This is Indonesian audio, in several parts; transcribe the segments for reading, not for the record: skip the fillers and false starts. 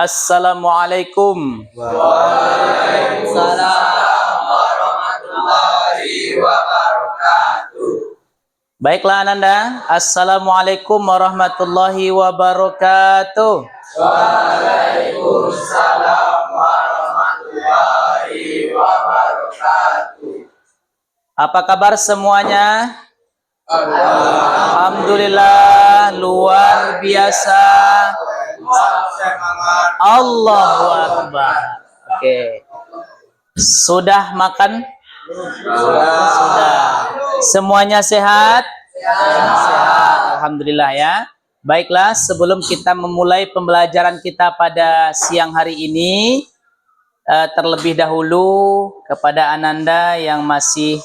Assalamualaikum. Waalaikumsalam warahmatullahi wabarakatuh. Baiklah Ananda, Assalamualaikum warahmatullahi wabarakatuh. Waalaikumsalam warahmatullahi wabarakatuh. Apa kabar semuanya? Alhamdulillah, luar biasa. semangat. Allahu Akbar. Oke. Sudah makan? Sudah. Semuanya sehat? Sehat. Alhamdulillah ya. Baiklah, sebelum kita memulai pembelajaran kita pada siang hari ini, terlebih dahulu kepada Ananda yang masih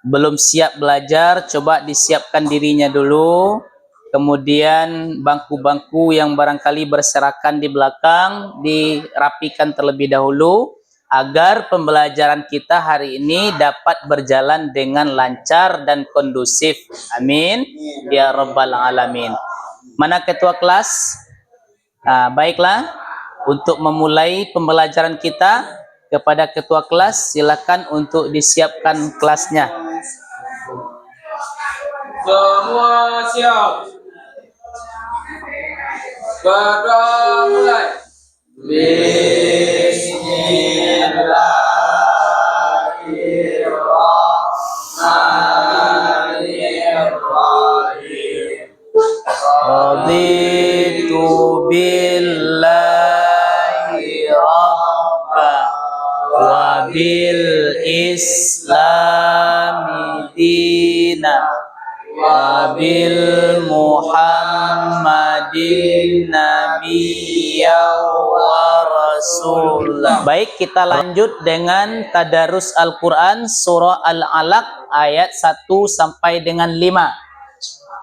belum siap belajar, coba disiapkan dirinya dulu. Kemudian bangku-bangku yang barangkali berserakan di belakang dirapikan terlebih dahulu agar pembelajaran kita hari ini dapat berjalan dengan lancar dan kondusif. Amin ya rabbal alamin. Mana ketua kelas? Baiklah, untuk memulai pembelajaran kita, kepada ketua kelas silakan untuk disiapkan kelasnya. Semua siap. Berdoa mulai. Bismillahirrahmanirrahim. Raditu billahi rabba wa bil islami dina wa bil muhammadin nabiyya wa rasulah. Baik, kita lanjut dengan tadarus Al-Quran surah Al-Alaq ayat 1 sampai dengan 5.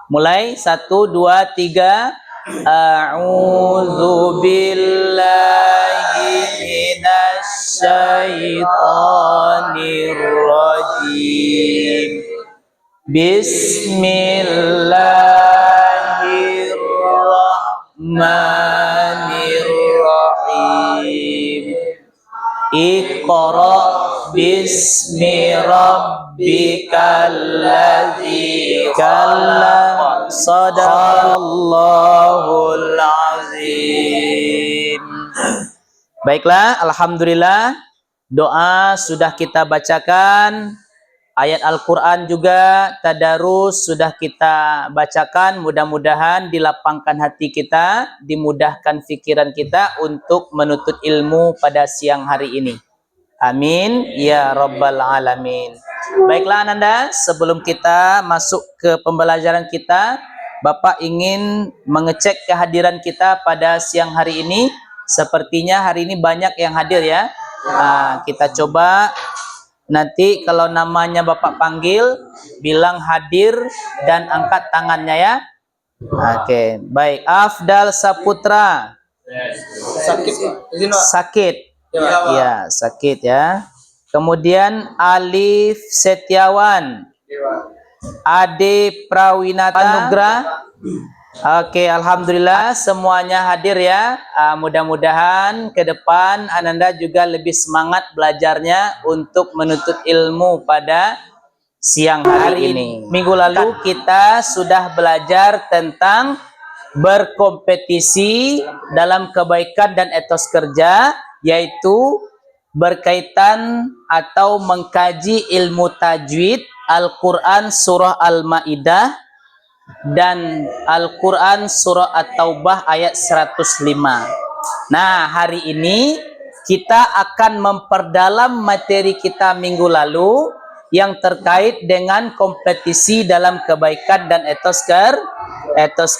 Mulai 1, 2, 3. A'udzu billahi minasy syaithanir rajim. Bismillahirrahmanirrahim. Iqra bismi rabbikal ladzi khalaq. Shadaqallahul azim. Baiklah, alhamdulillah, doa sudah kita bacakan, ayat Al-Quran juga tadarus sudah kita bacakan. Mudah-mudahan dilapangkan hati kita, dimudahkan pikiran kita untuk menuntut ilmu pada siang hari ini. Amin ya rabbal alamin. Baiklah Ananda, sebelum kita masuk ke pembelajaran kita, Bapak ingin mengecek kehadiran kita pada siang hari ini. Sepertinya hari ini banyak yang hadir ya. Kita coba nanti kalau namanya Bapak panggil, bilang hadir dan angkat tangannya ya. Oke, baik. Afdal Saputra. Sakit. Ya, sakit ya. Kemudian Alif Setiawan. Ade Prawinata Nugra. Oke, alhamdulillah semuanya hadir ya. Mudah-mudahan ke depan Ananda juga lebih semangat belajarnya untuk menuntut ilmu pada siang hari ini. Minggu lalu kita sudah belajar tentang berkompetisi dalam kebaikan dan etos kerja, yaitu berkaitan atau mengkaji ilmu tajwid, Al-Quran surah Al-Ma'idah dan Al-Quran surah At-Taubah ayat 105. Nah, hari ini kita akan memperdalam materi kita minggu lalu yang terkait dengan kompetisi dalam kebaikan dan etos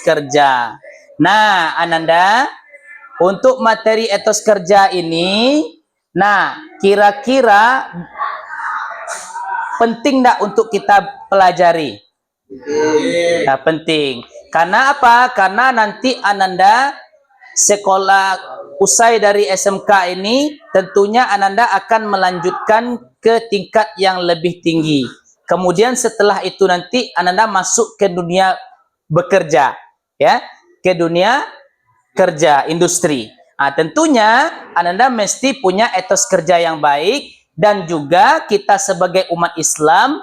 kerja. Nah, Ananda, untuk materi etos kerja ini, nah, kira-kira penting enggak untuk kita pelajari? Nah, penting. Karena apa? Karena nanti Ananda sekolah usai dari SMK ini, tentunya Ananda akan melanjutkan ke tingkat yang lebih tinggi. Kemudian setelah itu nanti Ananda masuk ke dunia bekerja, ya, ke dunia kerja, industri. Nah, tentunya Ananda mesti punya etos kerja yang baik, dan juga kita sebagai umat Islam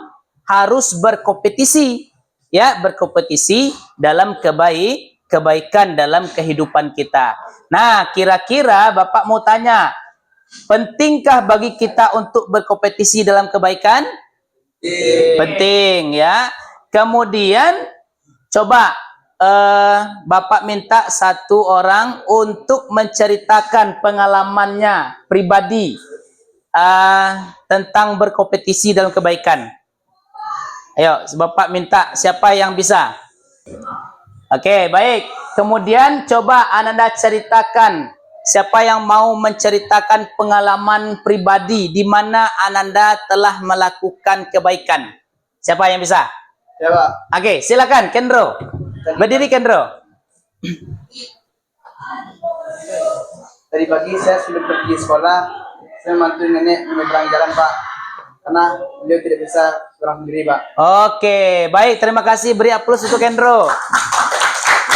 harus berkompetisi, ya, berkompetisi dalam kebaikan dalam kehidupan kita. Nah, kira-kira Bapak mau tanya, pentingkah bagi kita untuk berkompetisi dalam kebaikan? Penting, ya. Kemudian coba Bapak minta satu orang untuk menceritakan pengalamannya pribadi tentang berkompetisi dalam kebaikan. Ayo, Bapak minta siapa yang bisa? Oke, baik. Kemudian coba Ananda ceritakan, siapa yang mau menceritakan pengalaman pribadi di mana Ananda telah melakukan kebaikan? Siapa yang bisa? Ya, Pak. Oke, silakan Kendro. Berdiri Kendro. Tadi pagi saya sebelum pergi sekolah, saya bantu nenek menyeberang jalan, Pak. Karena beliau tidak bisa seberang sendiri, Pak. Oke, baik. Terima kasih. Beri aplaus untuk Kendro.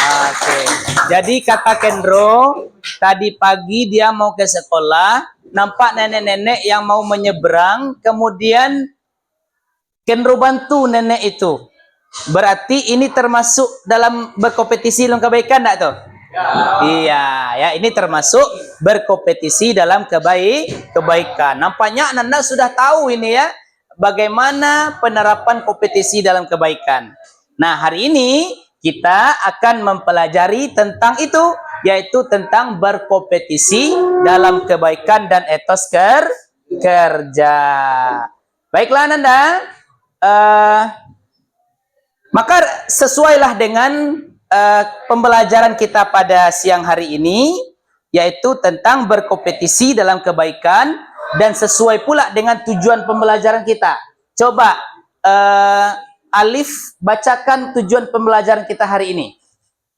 Oke. Jadi kata Kendro, tadi pagi dia mau ke sekolah, nampak nenek-nenek yang mau menyeberang, kemudian Kendro bantu nenek itu. Berarti ini termasuk dalam berkompetisi dalam kebaikan, enggak tuh? Ya. Iya, ya, ini termasuk berkompetisi dalam kebaikan. Nampaknya Ananda sudah tahu ini, ya, bagaimana penerapan kompetisi dalam kebaikan. Nah, hari ini kita akan mempelajari tentang itu, yaitu tentang berkompetisi dalam kebaikan dan etos kerja. Baiklah Ananda, maka sesuailah dengan pembelajaran kita pada siang hari ini, yaitu tentang berkompetisi dalam kebaikan, dan sesuai pula dengan tujuan pembelajaran kita. Coba Alif bacakan tujuan pembelajaran kita hari ini.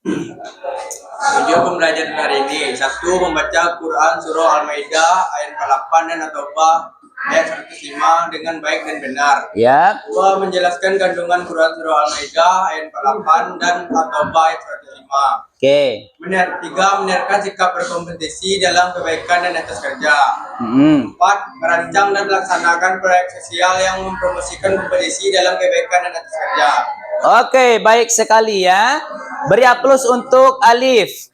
Tujuan pembelajaran hari ini: 1. Membaca Quran Surah Al-Maidah ayat 48 dan At-Taubah ayat 105 dengan baik dan benar. Ya. 2. Menjelaskan kandungan Quran Surah Al-Maidah ayat 48 dan At-Taubah ayat 105. Oke. 3. Menyiarkan sikap berkompetisi dalam kebaikan dan etos kerja. 4. Hmm. Merancang dan melaksanakan proyek sosial yang mempromosikan kompetisi dalam kebaikan dan etos kerja. Oke, baik sekali, ya. Beri aplaus untuk Alif.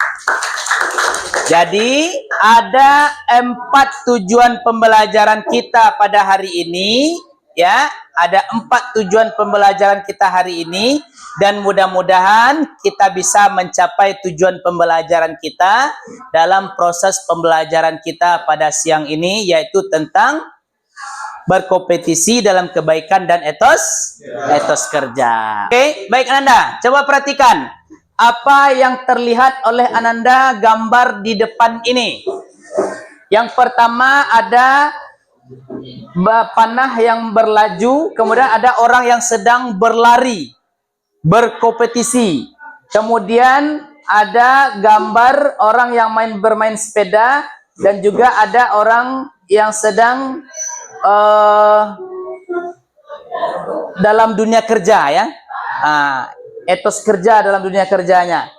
Jadi ada 4 tujuan pembelajaran kita pada hari ini, ya. Ada 4 tujuan pembelajaran kita hari ini, dan mudah-mudahan kita bisa mencapai tujuan pembelajaran kita dalam proses pembelajaran kita pada siang ini, yaitu tentang berkompetisi dalam kebaikan dan etos kerja. Oke, baik Ananda, coba perhatikan apa yang terlihat oleh Ananda gambar di depan ini. Yang pertama ada panah yang berlaju, kemudian ada orang yang sedang berlari, berkompetisi. Kemudian ada gambar orang yang bermain sepeda, dan juga ada orang yang sedang dalam dunia kerja, ya. Etos kerja dalam dunia kerjanya.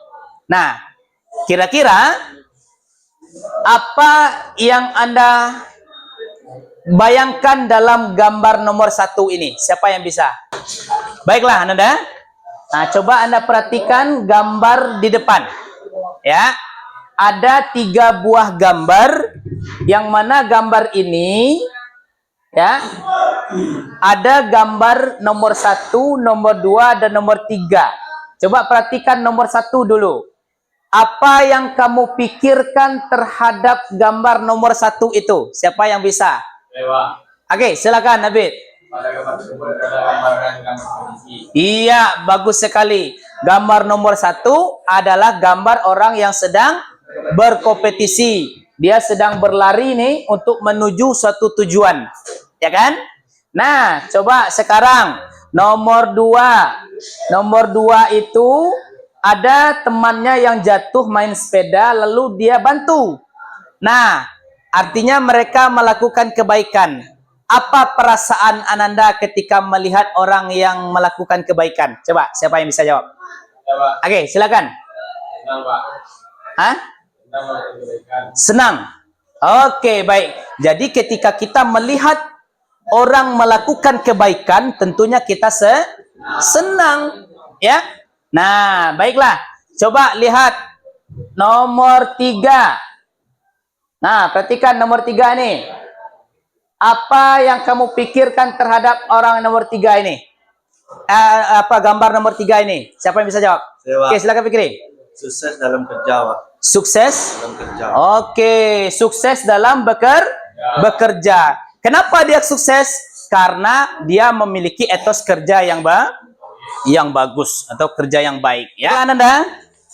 Nah, kira-kira apa yang Anda bayangkan dalam gambar nomor 1 ini? Siapa yang bisa? Baiklah Ananda. Nah, coba Anda perhatikan gambar di depan, ya. Ada 3 buah gambar, yang mana gambar ini, ya, ada gambar nomor 1, nomor 2, dan nomor 3. Coba perhatikan nomor 1 dulu. Apa yang kamu pikirkan terhadap gambar nomor 1 itu? Siapa yang bisa? Oke, silakan Nabil. Pada gambar tersebut ada gambaran kompetisi. Iya, bagus sekali. Gambar nomor 1 adalah gambar orang yang sedang berkompetisi. Dia sedang berlari nih untuk menuju suatu tujuan, ya kan? Nah, coba sekarang nomor 2. Nomor 2 itu ada temannya yang jatuh main sepeda, lalu dia bantu. Nah, artinya mereka melakukan kebaikan. Apa perasaan Ananda ketika melihat orang yang melakukan kebaikan? Coba, siapa yang bisa jawab? Ya, Pak. Oke, silakan. Senang, Pak. Hah? Senang. Oke, baik. Jadi ketika kita melihat orang melakukan kebaikan, tentunya kita senang, ya. Nah, baiklah. Coba lihat nomor 3. Nah, perhatikan nomor 3 nih. Apa yang kamu pikirkan terhadap orang nomor 3 ini? Apa gambar nomor 3 ini? Siapa yang bisa jawab? Oke, silakan pikirin. Sukses dalam kerja, Pak. Sukses? Dalam kerja. Oke, sukses dalam bekerja. Kenapa dia sukses? Karena dia memiliki etos kerja yang bagus atau kerja yang baik. Ya, Ananda?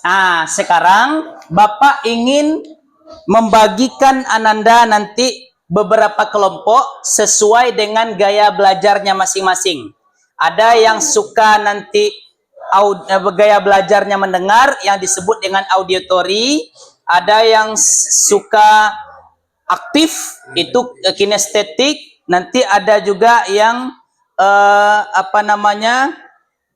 Nah, sekarang Bapak ingin membagikan Ananda nanti beberapa kelompok sesuai dengan gaya belajarnya masing-masing. Ada yang suka nanti gaya belajarnya mendengar yang disebut dengan auditory, ada yang suka aktif itu kinestetik, nanti ada juga yang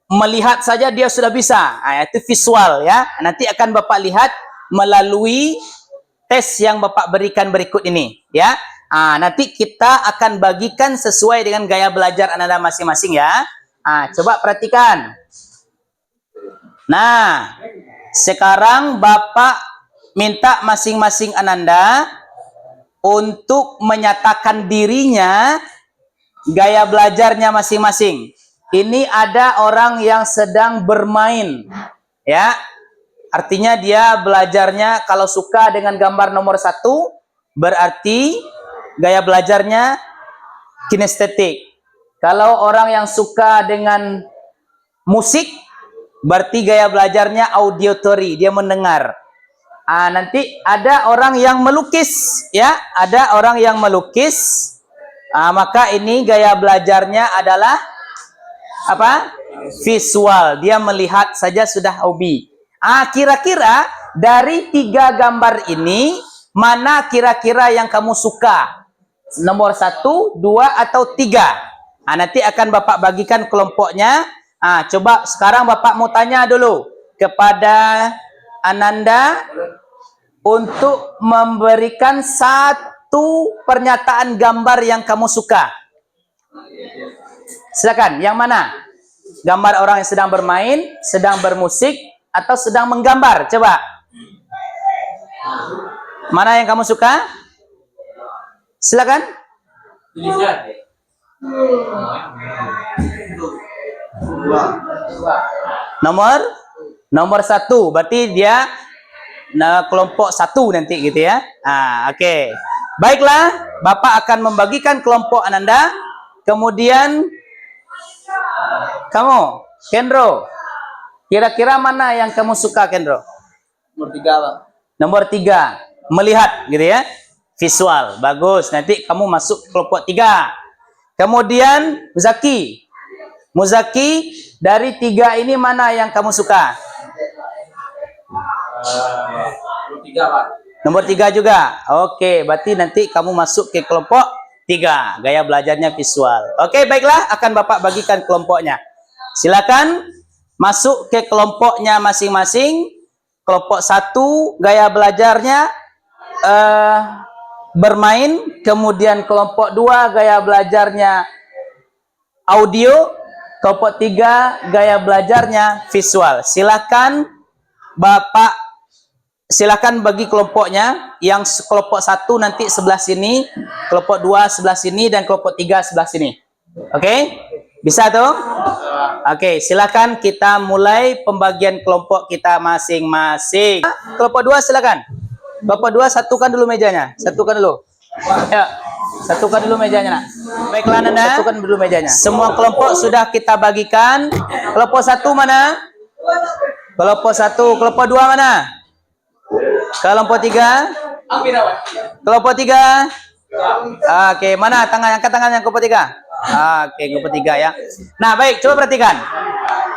melihat saja dia sudah bisa, itu visual ya. Nanti akan Bapak lihat melalui tes yang Bapak berikan berikut ini ya. Nanti kita akan bagikan sesuai dengan gaya belajar Anda masing-masing ya. Coba perhatikan. Nah, sekarang Bapak minta masing-masing Ananda untuk menyatakan dirinya gaya belajarnya masing-masing. Ini ada orang yang sedang bermain, ya. Artinya dia belajarnya kalau suka dengan gambar nomor 1, berarti gaya belajarnya kinestetik. Kalau orang yang suka dengan musik, berarti gaya belajarnya auditory, dia mendengar. Nanti ada orang yang melukis, ya, ada orang yang melukis. Maka ini gaya belajarnya adalah apa? Visual. Dia melihat saja sudah hobi. Kira-kira dari 3 gambar ini mana kira-kira yang kamu suka? Nomor 1, 2, atau 3? Nanti akan Bapak bagikan kelompoknya. Coba sekarang Bapak mau tanya dulu kepada Ananda untuk memberikan 1 pernyataan gambar yang kamu suka. Silakan, yang mana? Gambar orang yang sedang bermain, sedang bermusik, atau sedang menggambar? Coba. Mana yang kamu suka? Silakan. Nomor 1, berarti dia kelompok 1 nanti gitu ya. Oke. Baiklah, Bapak akan membagikan kelompok Ananda. Kemudian kamu, Kendro, kira-kira mana yang kamu suka, Kendro? Nomor 3, Pak. Nomor 3, melihat gitu ya. Visual, bagus. Nanti kamu masuk kelompok 3. Kemudian Muzaki, dari 3 ini mana yang kamu suka? Nomor 3, Pak. Nomor 3 juga. Oke, berarti nanti kamu masuk ke kelompok 3. Gaya belajarnya visual. Oke, baiklah, akan Bapak bagikan kelompoknya. Silakan masuk ke kelompoknya masing-masing. Kelompok 1 gaya belajarnya bermain, kemudian kelompok 2 gaya belajarnya audio, kelompok 3 gaya belajarnya visual. Silakan Bapak, silakan bagi kelompoknya. Yang kelompok 1 nanti sebelah sini, kelompok 2 sebelah sini, dan kelompok 3 sebelah sini. Oke? Bisa tuh? Oke, silakan kita mulai pembagian kelompok kita masing-masing. Kelompok 2 silakan. Kelompok 2 satukan dulu mejanya. Satukan dulu. Ya, satukan dulu mejanya, nak. Baiklah, Nanda. Satukan dulu mejanya. Semua kelompok sudah kita bagikan. Kelompok 1 mana? Kelompok 1. Kelompok 2 mana? Kelompok 3? Kelompok 3? Oke, mana tangan? Angkat tangan yang kelompok 3. Oke, kelompok 3 ya. Nah, baik, coba perhatikan.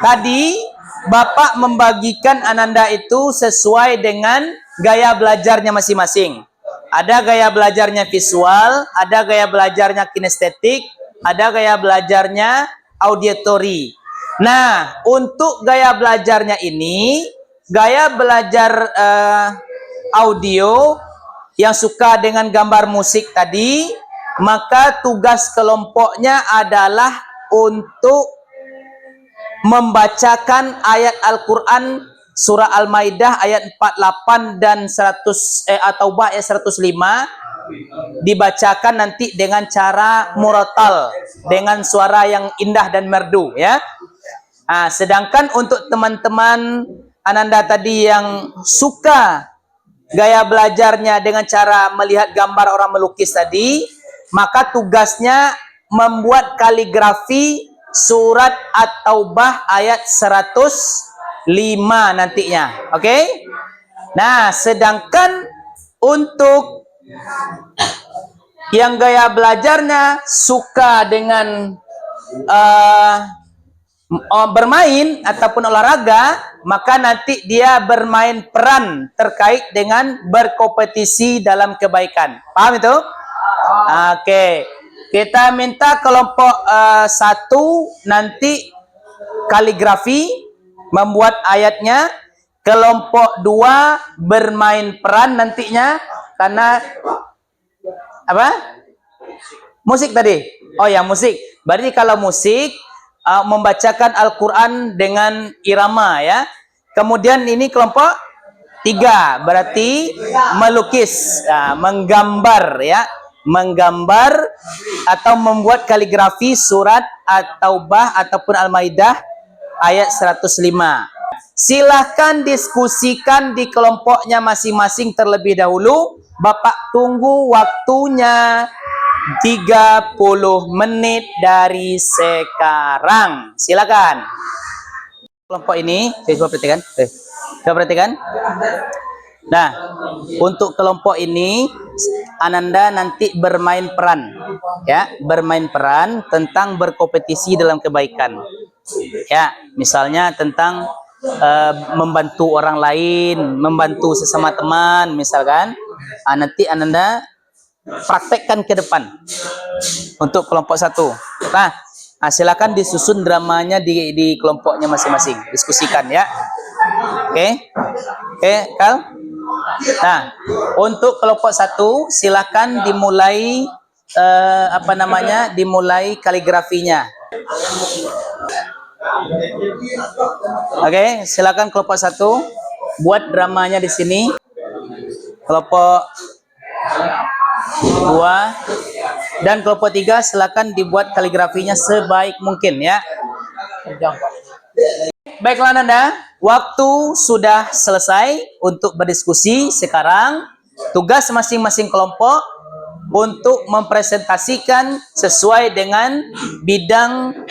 Tadi Bapak membagikan Ananda itu sesuai dengan gaya belajarnya masing-masing. Ada gaya belajarnya visual, ada gaya belajarnya kinestetik, ada gaya belajarnya auditory. Nah, untuk gaya belajarnya ini, gaya belajar audio, yang suka dengan gambar musik tadi, maka tugas kelompoknya adalah untuk membacakan ayat Al-Quran surah Al-Maidah ayat 48 dan 100 At-Taubah ayat 105 dibacakan nanti dengan cara murattal, dengan suara yang indah dan merdu ya. Sedangkan untuk teman-teman Ananda tadi yang suka gaya belajarnya dengan cara melihat gambar orang melukis tadi, maka tugasnya membuat kaligrafi surat At-Taubah ayat 105 nantinya. Oke? Nah, sedangkan untuk yang gaya belajarnya suka dengan bermain ataupun olahraga, maka nanti dia bermain peran terkait dengan berkompetisi dalam kebaikan. Paham itu? Oke. Kita minta kelompok 1 nanti kaligrafi membuat ayatnya, kelompok 2 bermain peran nantinya karena apa? Musik tadi. Oh ya, musik. Berarti kalau musik membacakan Al-Quran dengan irama ya. Kemudian ini kelompok 3 berarti melukis, menggambar ya, menggambar atau membuat kaligrafi surat At-Taubah ataupun Al-Maidah ayat 105. Silahkan diskusikan di kelompoknya masing-masing terlebih dahulu. Bapak tunggu waktunya 30 menit dari sekarang. Silakan. Kelompok ini, saya coba perhatikan. Coba perhatikan. Nah, untuk kelompok ini Ananda nanti bermain peran ya, bermain peran tentang berkompetisi dalam kebaikan. Ya, misalnya tentang membantu orang lain, membantu sesama teman misalkan. Nanti Ananda praktekkan ke depan untuk kelompok 1. Nah, silakan disusun dramanya di kelompoknya masing-masing, diskusikan ya. Oke, Kal. Nah, untuk kelompok 1 silakan dimulai dimulai kaligrafinya. Oke, silakan kelompok 1 buat dramanya di sini. Kelompok 2 dan kelompok 3 silakan dibuat kaligrafinya sebaik mungkin ya. Baiklah Nanda, waktu sudah selesai untuk berdiskusi. Sekarang tugas masing-masing kelompok untuk mempresentasikan sesuai dengan bidang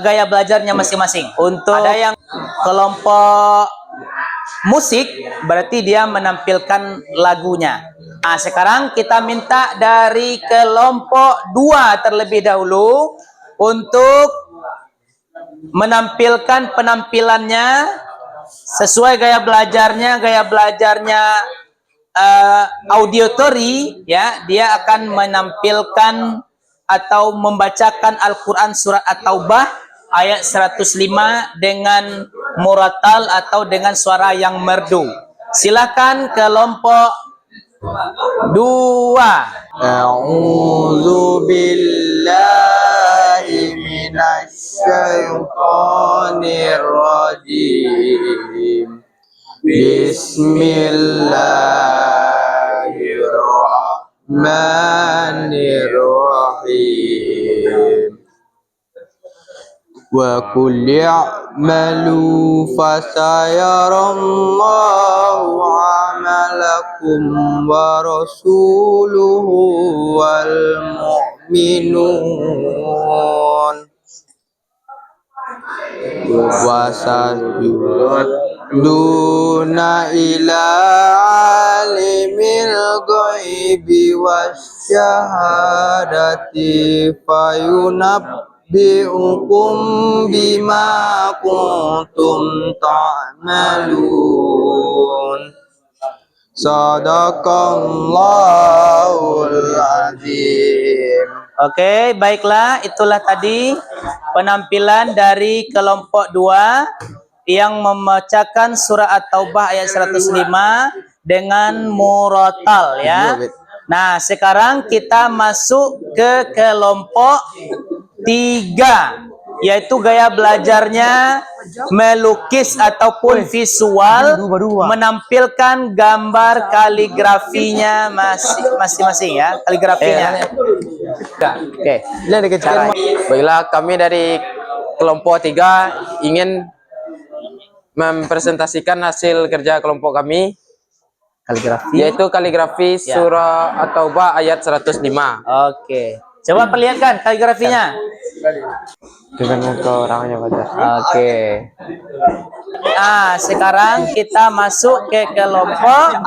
gaya belajarnya masing-masing. Untuk ada yang kelompok musik, berarti dia menampilkan lagunya. Sekarang kita minta dari kelompok 2 terlebih dahulu untuk menampilkan penampilannya sesuai gaya belajarnya auditori ya. Dia akan menampilkan atau membacakan Al-Quran surat At-Taubah ayat 105 dengan murattal atau dengan suara yang merdu. Silakan kelompok 2. A'udzu billahi minasy syaithanir rajim. Bismillahirrahmanirrahim. Wa qul ya'malu fasayarallahu 'amalakum wa rasuluhu wal mu'minun wa saduna ila alimil ghaibi wasyahadati fayunabbi'ukum bima kuntum ta'malun. Sadaqallahul azim. Oke, baiklah, itulah tadi penampilan dari kelompok 2 yang membacakan surah At-Taubah ayat 105 dengan murotal ya. Nah, sekarang kita masuk ke kelompok 3, yaitu gaya belajarnya melukis ataupun visual, menampilkan gambar kaligrafinya masing-masing ya, kaligrafinya. Oke. Baiklah, kami dari kelompok 3 ingin mempresentasikan hasil kerja kelompok kami, Kaligrafi. yaitu kaligrafi Ya. surah At-Taubah ayat 105. Oke. Coba perlihatkan kaligrafinya. Dengan muka orangnya baca. Oke. Nah, sekarang kita masuk ke kelompok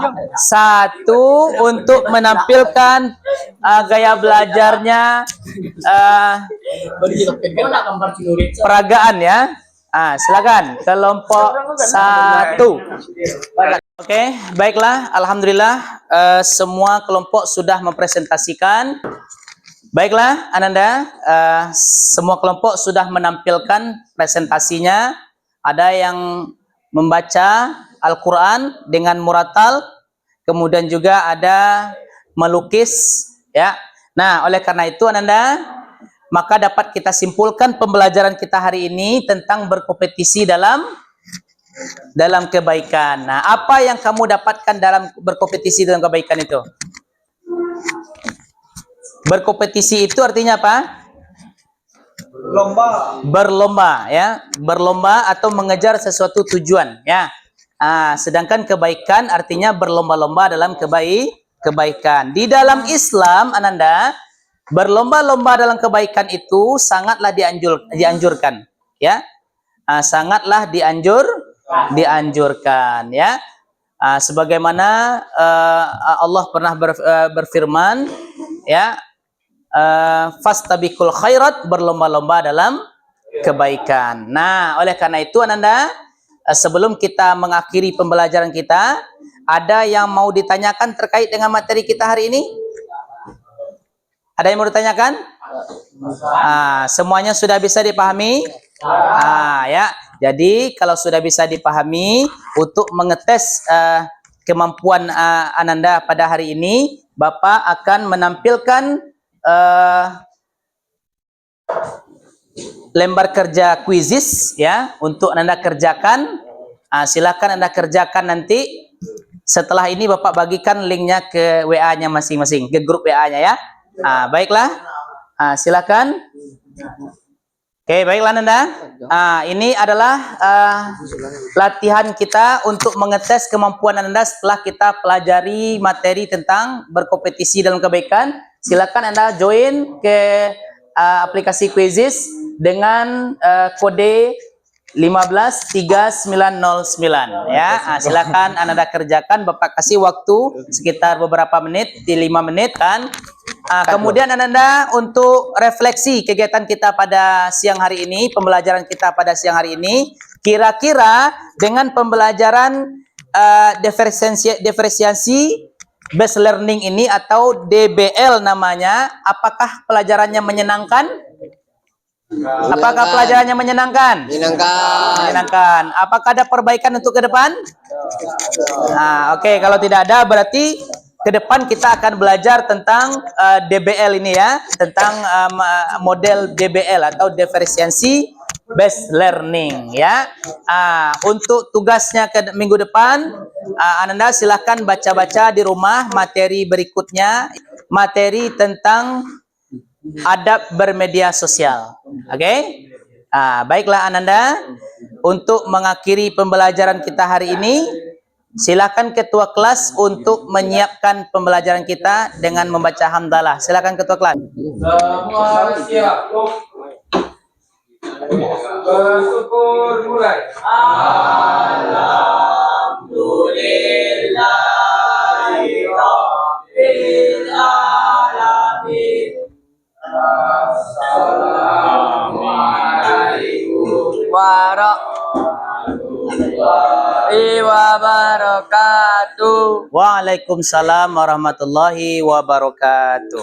1 untuk menampilkan gaya belajarnya peragaan ya. Silakan kelompok 1. Oke, baiklah. Alhamdulillah semua kelompok sudah mempresentasikan. Baiklah, Ananda, semua kelompok sudah menampilkan presentasinya. Ada yang membaca Al-Quran dengan muratal, kemudian juga ada melukis, ya. Nah, oleh karena itu, Ananda, maka dapat kita simpulkan pembelajaran kita hari ini tentang berkompetisi dalam kebaikan. Nah, apa yang kamu dapatkan dalam berkompetisi dalam kebaikan itu? Berkompetisi itu artinya apa? Berlomba ya, berlomba atau mengejar sesuatu tujuan ya. Sedangkan kebaikan artinya berlomba-lomba dalam kebaikan. Di dalam Islam, Ananda, berlomba-lomba dalam kebaikan itu sangatlah dianjurkan ya. Sangatlah dianjurkan ya. Sebagaimana Allah pernah berfirman ya, fastabiqul khairat, berlomba-lomba dalam kebaikan. Nah, oleh karena itu Ananda, sebelum kita mengakhiri pembelajaran kita, ada yang mau ditanyakan terkait dengan materi kita hari ini? Ada yang mau ditanyakan? Semuanya sudah bisa dipahami? Ya. Jadi kalau sudah bisa dipahami, untuk mengetes kemampuan Ananda pada hari ini, Bapak akan menampilkan lembar kerja kuisis ya untuk Anda kerjakan. Silakan Anda kerjakan nanti. Setelah ini Bapak bagikan linknya ke WA-nya masing-masing, ke grup WA-nya ya. Baiklah. Silakan. Oke, baiklah Anda. Ini adalah latihan kita untuk mengetes kemampuan Anda setelah kita pelajari materi tentang berkompetisi dalam kebaikan. Silakan Anda join ke aplikasi Quizizz dengan kode 153909 ya. Silakan Anda kerjakan, Bapak kasih waktu sekitar beberapa menit, di 5 menit kan. Kemudian Anda untuk refleksi kegiatan kita pada siang hari ini, pembelajaran kita pada siang hari ini, kira-kira dengan pembelajaran diferensiasi based learning ini atau DBL namanya, apakah pelajarannya menyenangkan? Apakah pelajarannya menyenangkan? Menyenangkan. Apakah ada perbaikan untuk ke depan? Oke, kalau tidak ada berarti ke depan kita akan belajar tentang DBL ini ya, tentang model DBL atau diferensiasi based learning ya. Untuk tugasnya ke minggu depan, Anda silahkan baca-baca di rumah materi berikutnya, materi tentang adab bermedia sosial. Oke? Baiklah Ananda, untuk mengakhiri pembelajaran kita hari ini, silakan ketua kelas untuk menyiapkan pembelajaran kita dengan membaca hamdalah. Silakan ketua kelas. Semua siap. Bersyukur mulai. Alhamdulillahirabbil alamin. Assalamualaikum warahmatullahi wabarakatuh. Waalaikumsalam warahmatullahi wabarakatuh.